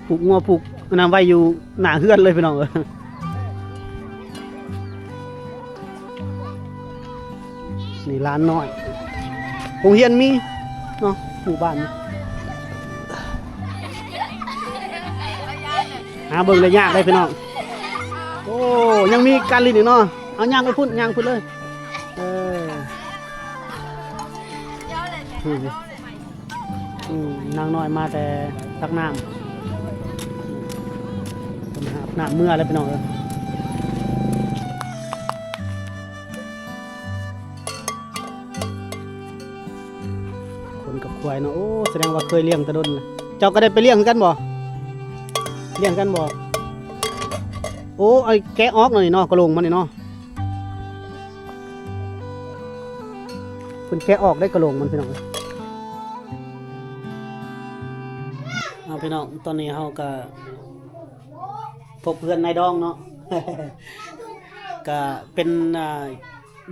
ผูกงัวผูกน้ำไว้อยู่หน้าเฮือนเลยพี่น้องนี่ร้านน้อยโรงเรียนมีเนาะหมู่บ้านหาเบิ่งได้ยากได้พี่น้องโอ้ยังมีการลิ้นอีกเนาะเอาย่างไปพุ่นย่างพุ่นเลยนางน้อยมาแต่ตักน้ำน้ำเมื่อแล้วพี่น้องคนกับควายเนาะโอ้แสดงว่าเคยเลี้ยงตะดนเลยเจ้าก็ได้ไปเลี้ยงกันบ่เลี้ยงกันบ่โอ้ไอ้แกะออกหน่อยเนาะกระโหลกมันนี่เนาะคุณแกะออกได้กระโหลกมันพี่น้องเอาพี่น้องตอนนี้เขาก็พบเพื่อนนายดองเนาะ ก็เป็น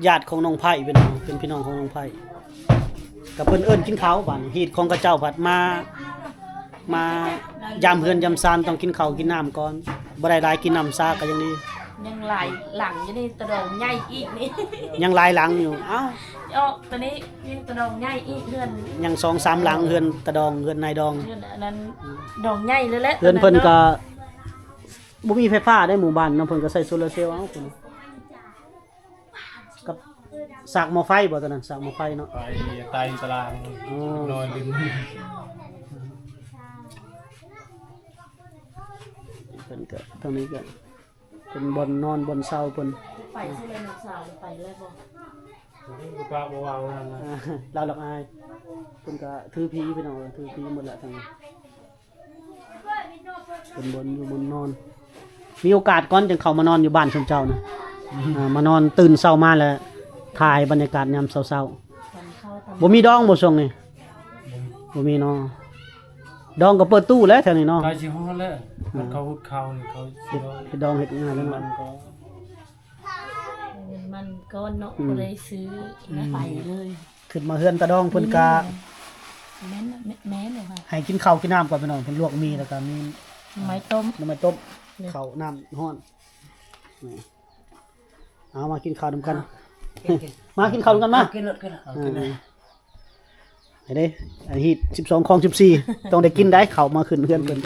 ญาติของน้องไผ่เป็นพี่น้องของน้องไผ่กับเพิ่นเอิ้นกินข้าวบัดฮีดของกระเจ้าผัดมายามเฮือนยามซานต้องกินข้าวกินน้ำก่อนบ่ได้หลายกินน้ำซาก็ยังดียังหลายหลังอยู่นี่ตะดองใหญ่อีกนี่ ยังหลายหลังอยู่อ้าวตอนนี้ยังตะดองใหญ่อีกเฮือนยัง 2-3 หลังเฮือนตะดองเฮือนนายดองเฮือนอันนั้นดองใหญ่เลยแหละเฮือนเพิ่นก็บ่มีไฟฟ้าได้หมู่บ้านเนาะเพิ่นก็ใช้โซลาร์เซลล์เอาพุ่นกับสากหม้อไฟบ่ตอนนั้นสากหม้อไฟเนาะไปไตตารางนอนดินเพิ่นก็ตรงนี้ก็เป็นบนนอนบนเสาเพิ่นไปสิเลยลูกสาวไปเลยบ่ปลาบ่วางนั่นนะเราหลักอายเพิ่นก็ถือผีพี่น้องถือผีหมดละทั้งเป็นบนอยู่บนนอนมีโอกาสก่อนจังเข้ามานอนอยู่บ้านชมเจ้านะมานอนตื่นเช้ามาแล้วถ่ายบรรยากาศยามเช้าๆบ่มีดองบ่ช่วงนี้บ่มีเนาะดองก็เปิดตู้แล้วแถวนี้เนาะใครสิฮ้อแล้วมันเขาหุดเขานี่เขาสิเฮ็ดดองเฮ็ดงานแล้วมันก็มันก็เนาะบ่ได้ซื้อไปเลยขึ้นมาเฮือนตะดองเพิ่นก็แม่นเลยค่ะให้กินข้าวกินน้ำก่อนพี่น้องเพิ่นลวกมีแล้วก็มีไม้ต้มน้ำมันต้มข้าวน้ำร้อนเอามากินข้าวนำกันมากินข้าวนำกันมากินรถกันไอ้เด้ไอ้ฮีด12 ของ 14ต้องได้กินได้ข้าวมาขึ้นเฮือนเพิ่น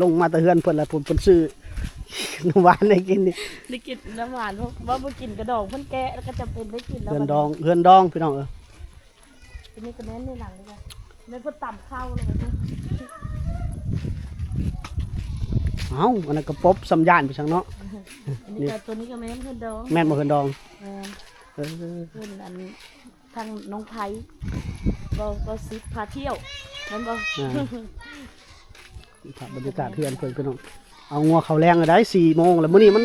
ลงมาแต่เฮือนเพิ่นแล้วเพิ่นซื้อน้ำหวานได้กินนี่ได้กินน้ำหวานว่าบ่กินกระดองเพิ่นแกะแล้วก็จำเป็นได้กินแล้วเฮือนดองพี่น้องทีนี้ก็แม่นในหลังเลยค่ะแม่นเพิ่นตำข้าวเลยค่ะเอ้าอันนั้นก็ปบสำยานไปจังเนาะนี่ตัวนี้ก็แม่นเฮือนดองแม่นบ่เฮือนดองเฮือนอันทางน้องไผบ่สิพาเที่ยวแม่นบ่ภาพบรรยากาศเฮือนเพิ่นพี่น้องเอางัวเข้าแรงได้ 4 โมงแล้วมื้อนี้มัน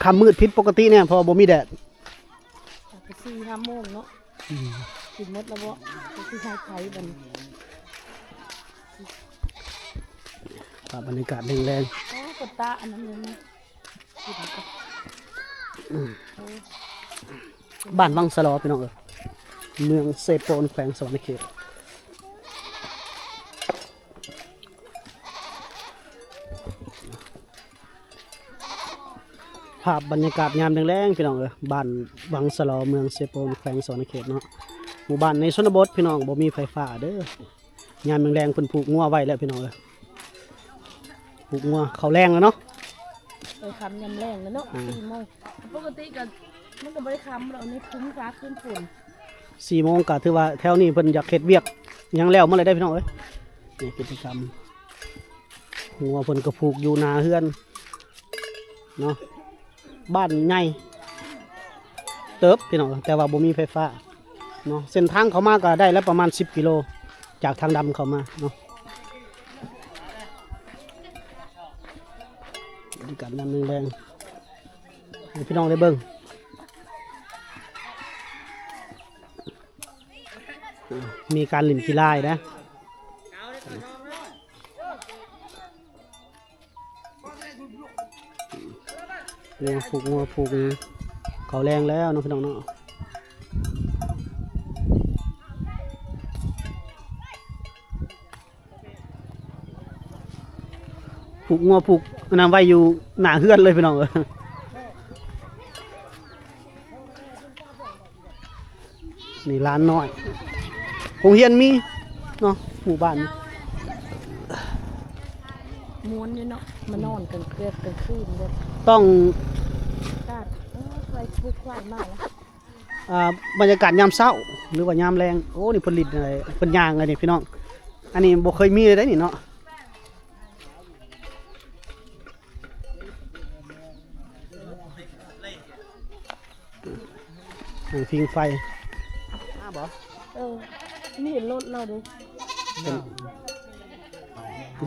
ค่ำมืดผิดปกติเนี่ยเพราะบ่มีแดด4-5 โมงเนาะกินหมดแล้วบ่คือชายไผบัดนี้บรรยากาศแรงๆกดตาอันนั้นเลยนะบ้านวังสะลอพี่น้องเมืองเซโปนแขวงสวรรณเขตภาพบรรยากาศยามแรงๆพี่น้องบ้านวังสะลอเมืองเซโปนแขวงสวรรณเขตเนาะหมู่บ้านในชนบทพี่น้องบ่มีไฟฟ้าเด้อยามแรงๆเพิ่นผูกงัวไว้แล้วพี่น้องปลูกงัวเขาแรงแล้วเนาะไปคำยำแรงแล้วเนาะ4 โมงปกติก็มันก็บ่ได้คำเราในคุ้มฟ้าขึ้นฝน4 โมงก็ถือว่าแถวนี้เพิ่นอยากเฮ็ดเวียกยังแล้วเมื่อไรได้พี่น้องนี่กิจกรรมงัวเพิ่นก็ผูกอยู่หน้าเฮือนเนาะบ้านใหญ่เติบพี่น้องแต่ว่าบ่มีไฟฟ้าเนาะเส้นทางเขามาก็ได้แล้วประมาณ10 กิโลจากทางดำเข้ามาเนาะดูกันน้ำแรงให้พี่น้องได้เบิ่งมีการเล่นกีฬานะงัวผูกเขาแรงแล้วน้องพี่น้องเนาะ ผูกงัวผูกน้ำไว้อยู่หน้าเฮือนเลยพี่น้องเอ้ยนี่ร้านน้อยโรงเรียนมีเนาะหมู่บ้านนี่ ม้วนนี่เนาะมานอนกันเกือบกลางคืนแบบ ต้อง กาดไฟพุกควายมากแล้ว บรรยากาศยามเช้าหรือว่ายามแรงโอ้นี่ผลิตอะไรเป็นยางอะไรนี่พี่น้องอันนี้บ่เคยมีเลยได้นี่เนาะพิงไฟบ่ นี่เห็นรถเราดิ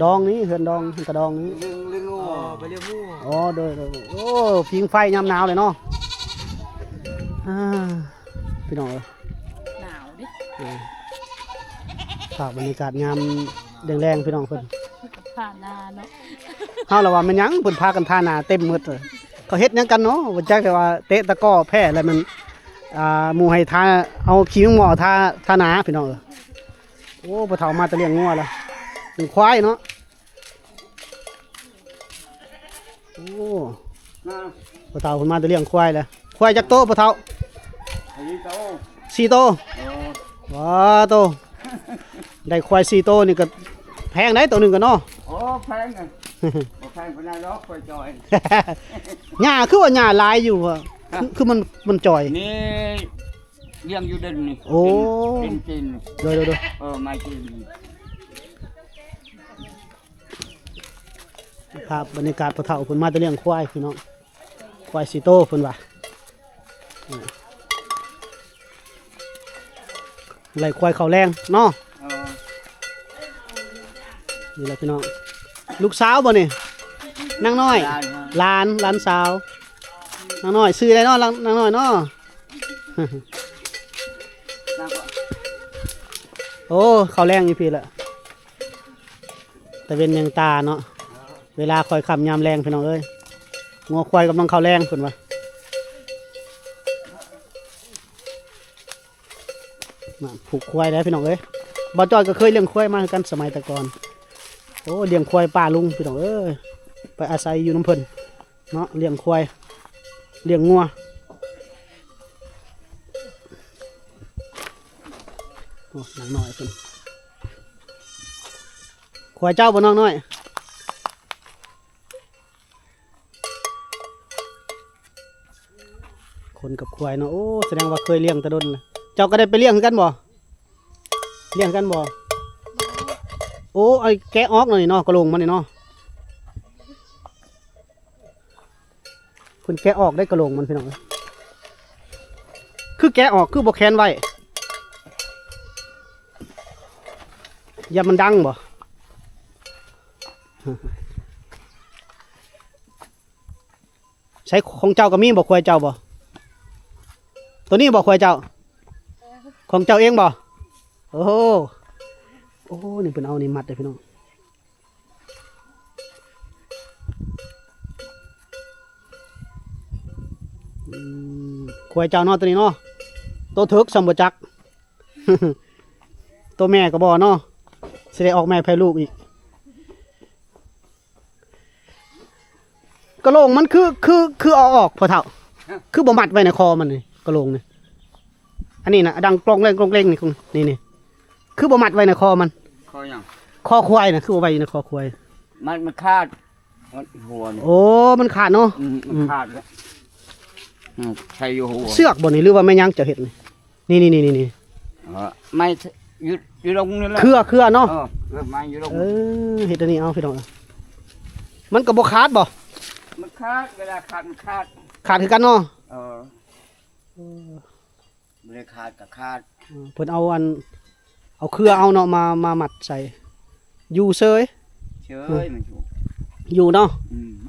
ดองนี้เฮือนดองเฮือนกระดองนี้ เรื่องงูไปเรียกงู อ๋อโดยโอ้พิงไฟยามหนาวเลยเนาะพี่น้องเอ้ย หนาวดิ ฝากบรรยากาศยามแรงๆพี่น้องเพิ่น ผ่านนาเนาะ เฮาละว่ามันหยังเพิ่นพากันทาหน้าเต็มหมดเลยเขาเฮ็ดหยังกันเนาะบ่จักแต่ว่าเตะตะกร้อแพ้แล้วมันหมู่ให้ทาเอาขี้งัวทาหน้าพี่น้องเอ้ยโอ้บ่เฒ่ามาแตะเลี้ยงงัวล่ะเป็นควายเนาะโอ้บ่เฒ่าเพิ่นมาแตะเลี้ยงควายแล้วควายจักโตบ่เฒ่า ไอ้โต 4โตว้าโตได้ควาย4โตนี่ก็แพงได้ตัวหนึงก็เนาะ โอ้แพงไงโอ้แพงคนนั้นล็อกไปจอย หญ้าคือว่าหญ้าหลายอยู่อะคือมันจ่อย นี่เลี้ยงอยู่ดินนี่ โอ้ ดินจีน โดย ไม่จีน ครับบรรยากาศพอเฒ่าเพิ่นมาแตะเลี้ยงควายพี่น้องควาย4โตเพิ่นว่าไล่ควายเขาแรงเนาะนี่แหละพี่น้องลูกสาวบ่นี่นางน้อยหลานสาวนางน้อยซื้อได้เนาะนางน้อยเนาะ โอ้เขาแรงอยู่พี่ละแต่เป็นยังตาเนาะเวลาคอยคำยามแรงพี่น้องเอ้ยงัวควายกำลังเขาแรงคุณวะมาผูกควายแล้วพี่น้องเอ้ยบ่จอยก็เคยเลี้ยงควายมาคือกันสมัยแต่ก่อนโอ้เลี้ยงควายป้าลุงพี่น้องเอ้ยไปอาศัยอยู่น้ำเพิ่นเนาะเลี้ยงควายเลี้ยงงัวโอ้หนังหน่อยเพิ่นควายเจ้าบ่น้องน้อยคนกับควายเนาะโอ้แสดงว่าเคยเลี้ยงแตะดนเลยเจ้าก็ได้ไปเลี้ยงคือกันบ่เลี้ยงกันบ่โอ้ไอ้แกะออกหน่อยเนาะกระโหลงมันนี่เนาะคุณแกะออกได้กระโหลงมันพี่น้องคือแกะออกคือบ่แคนไว้อย่ามันดังบ่ใช้ของเจ้าก็มีบ่ควายเจ้าบ่ตัวนี้บ่ควายเจ้าของเจ้าเองบ่โอ้โหโอ้นี่เป็นเอานี่มัดเลยพี่น้องควายเจ้าเนาะตัวนี้เนาะตัวถึกสมบูรณ์จัก ตัวแม่ก็บ่เนาะสิได้ออกแม่แพร่ลูกอีกกระโหลงมันคือเอาออกพอเท่าคือบ่มัดไว้ในคอมันนี่กระโหลงนี่อันนี้นะดังกลองเล่งนี่คือบ่มัดไว้ในคอมัน คอยยัง คอควายนะคือบ่ไว้ในคอควาย มันคาดมันหัวนี่ โอ้มันขาดเนาะ มันคาดแล้วใช้อยู่หัว เสือกบ่นี่หรือว่าแม่ยังจะเห็ดนี่นี่ ไม่อยู่ตรงนี้แหละ เครือเนาะ ไม่อยู่ตรง เห็ดอันนี้เอาพี่น้องมันก็บ่ขาดบ่ มันคาดเวลาขาดมันคาด ขาดคือกันเนาะ เวลาขาดกับคาด เพิ่นเอาเครือเอาเนาะมามัดใส่อยู่เซย เฉยมันถูก อยู่เนาะ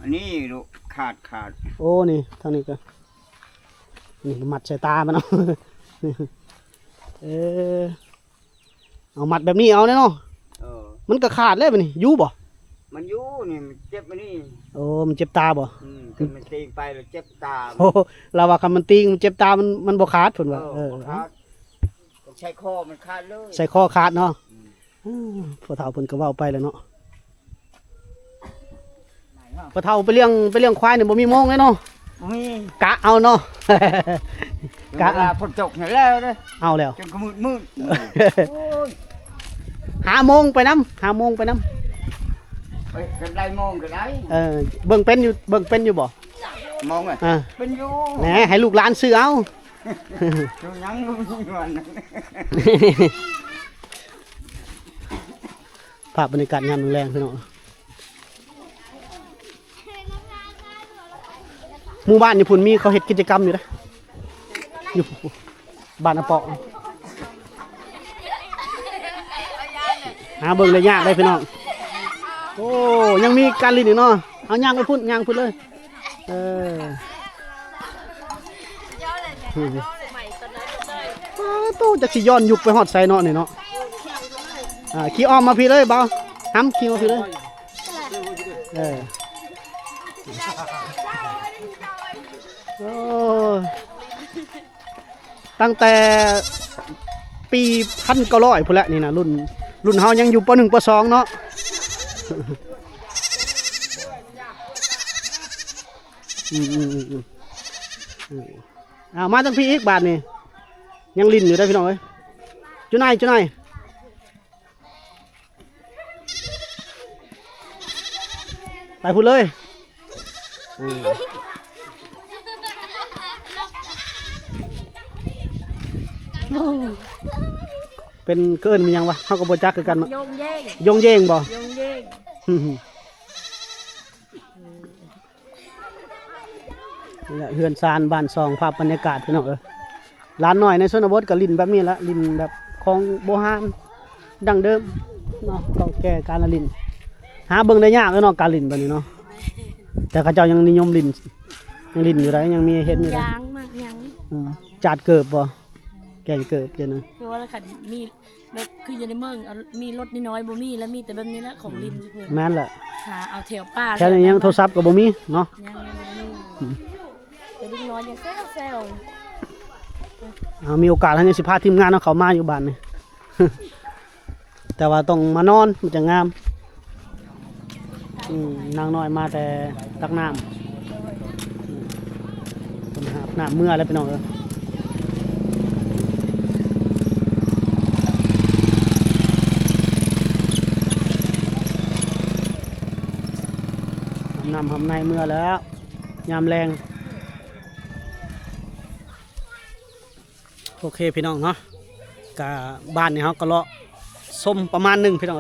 อันนี้ดูขาด โอ้นี่ทางนี้ก็นี่มัดใส่ตามันเนาะ เอามัดแบบนี้เอาเนาะมันก็ขาดเลยบัดนี้อยู่บ่ มันอยู่นี่มันเจ็บมันนี่ โอ้มันเจ็บตาบ่ มันตีไปแล้วเจ็บตา โอ้เราว่าคำมันติงมันเจ็บตามันบ่ขาดเพิ่นว่าขาดใช้คอมันขาดเลย ใส่คอขาดเนาะพอเฒ่าเพิ่นก็เว้าไปแล้วเนาะ ปะเฒ่าไปเลี้ยงควายนี่บ่มีโมงเลยเนาะ มี กะเอาเนาะ กะฝนตกแล้วเด้อ เอาแล้ว จนก็มืดโอ้ย หาโมงไปน้ำหาโมงไปน้ ไปกันได้มองก็ได้ ำเบิ่งเป็นอยู่บ่ มองอ่ะ อ่า เป็นอยู่ แหมให้ลูกหลานซื้อเอา ดูยังบ่มีเงิน ภาพบรรยากาศยามแรงพี่น้องหมู่บ้านนี่พุ่นมีเขาเฮ็ดกิจกรรมอยู่นะอยู่บ้านอาเปาะหาเบิ่งเลยยากได้พี่น้องโอ้ยังมีการลินอีกเนาะเอาย่างไปพุ่นย่างพุ่นเลยตู้จะสิย้อนยุคไปฮอดไซเนาะนี่เนาะขี่อ้อมมาพี่เลยเบาห้ำขี่มาพี่เลยโอ้ตั้งแต่ปี1900พุ่นแหละนี่นะรุ่นเฮายังอยู่ป.1 ป.2 เนาะมาตั้งพี่อีกบาทนี่ยังลิ้นอยู่ได้พี่น้องเอ้ยจุนายไปพูดเลยเป็นเกินมันยังวะเขาก็บ่จักคือกัน โยงเย่ง ยงเย่งบ่ โยงเย่ง นี่แหละเฮือนซานบ้านซองภาพบรรยากาศพี่น้องร้านหน่อยในชนบทก็ลิ้นแบบนี้ละลิ้นแบบของโบราณดั้งเดิมเนาะเก่าแก่การละลิ้นหาเบิ่งได้ยากเลยเนาะการลิ้นแบบนี้เนาะแต่เขาเจ้ายังนิยมลิ้นอยู่ได้ยังมีเห็นอยู่ได้ ยางมากยัง จาดเกิบบ่แกงเกิบเดี๋ยวนะ เพราะว่าขันมีแบบคืออยู่ในเมืองมีรถน้อยๆบ่มีแล้วมีแต่แบบนี้แหละของลินเพื่อน แม่นแหละ หาเอาแถวป่า แค่นี้ยังโทรศัพท์ก็บ่มีเนาะ ยังแต่ลูกน้อยยังแซว มีโอกาสให้สิพาทีมงานเขามาอยู่บ้านนี่ แต่ว่าต้องมานอนมันจะงามนางน้อยมาแต่ตักน้ำคนหาบน้ำเมื่อแล้วไปน้องน้ำหำในเมื่อแล้วยามแรงโอเคพี่น้องเนาะกะบ้านนี่เขาก็เลาะส้มประมาณหนึ่งพี่น้อง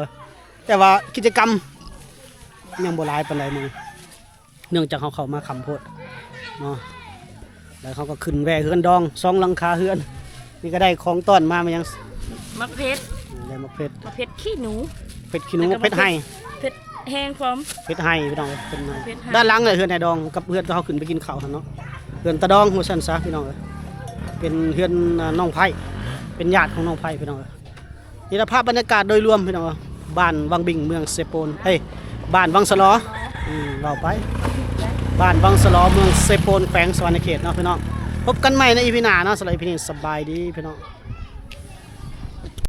แต่ว่ากิจกรรมยังโบราณปานใดมึงเนื่องจากเขาเข้ามาคำโพดเนาะแล้วเขาก็ขึ้นแวเฮือนดองซองหลังคาเฮือนนี่ก็ได้ของต้อนมามันยัง มะเพชร ได้มะเพชร ขี้หนู เพชรขี้หนูเพชรไห้ เพชรแห้งพร้อม เพชรไห้พี่น้องเป็นไห้ เพชรไห้ ด้านหลังเลยเฮือนไอ้ดองกับเฮือนเขาขึ้นไปกินข้าวเนาะเฮือนตะดองหัวสันซะพี่น้องเป็นเฮือนน้องไผ่เป็นญาติของน้องไผ่พี่น้องนี่ละภาพบรรยากาศโดยรวมพี่น้องบ้านวังบิงเมืองเซโปนบ้านวังสลอเราไปบ้านวังสลอเมืองเซโปนแขวงสวรรณเขตเนาะพี่น้องพบกันใหม่ในอีพีหน้าเนาะสำหรับอีพีนี้สบายดีพี่น้อง